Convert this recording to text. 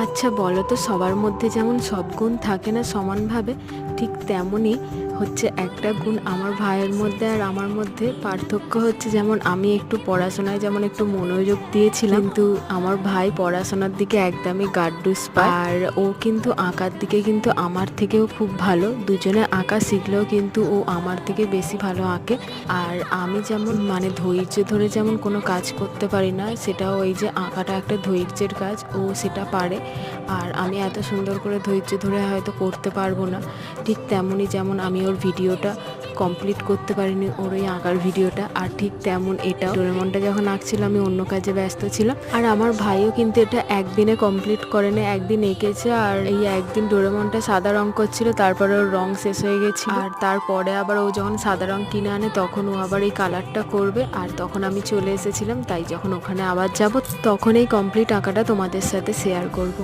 আচ্ছা বলো তো, সবার মধ্যে যেমন সব গুণ থাকে না সমানভাবে, ঠিক তেমনই হচ্ছে একটা গুণ আমার ভাইয়ের মধ্যে আর আমার মধ্যে। পার্থক্য হচ্ছে যেমন আমি একটু পড়াশোনায় যেমন একটু মনোযোগ দিয়েছিলাম, কিন্তু আমার ভাই পড়াশোনার দিকে একদমই গাড্ডুস পায়। আর ও কিন্তু আঁকার দিকে কিন্তু আমার থেকেও খুব ভালো। দুজনে আঁকা শিখলেও কিন্তু ও আমার থেকে বেশি ভালো আঁকে। আর আমি যেমন মানে ধৈর্য ধরে যেমন কোনো কাজ করতে পারি না, সেটাও ওই যে আঁকাটা একটা ধৈর্যের কাজ, ও সেটা পারে। আর আমি এত সুন্দর করে ধৈর্য ধরে হয়তো করতে পারবো না, ঠিক তেমনই যেমন আমি ওর ভিডিওটা কমপ্লিট করতে পারিনি, ওর ওই আঁকার ভিডিওটা। আর ঠিক তেমন এটাও, ডোরেমনটা যখন আঁকছিল আমি অন্য কাজে ব্যস্ত ছিলাম। আর আমার ভাইও কিন্তু এটা একদিনে কমপ্লিট করেনি, একদিন এঁকেছে। আর এই একদিন ডোরেমনটা সাদা রং করছিল, তারপরে ওর রং শেষ হয়ে গেছে। আর তারপরে আবার ও যখন সাদা রং কিনে আনে তখন ও আবার এই কালারটা করবে। আর তখন আমি চলে এসেছিলাম, তাই যখন ওখানে আবার যাব তখন এই কমপ্লিট আঁকাটা তোমাদের সাথে শেয়ার করব।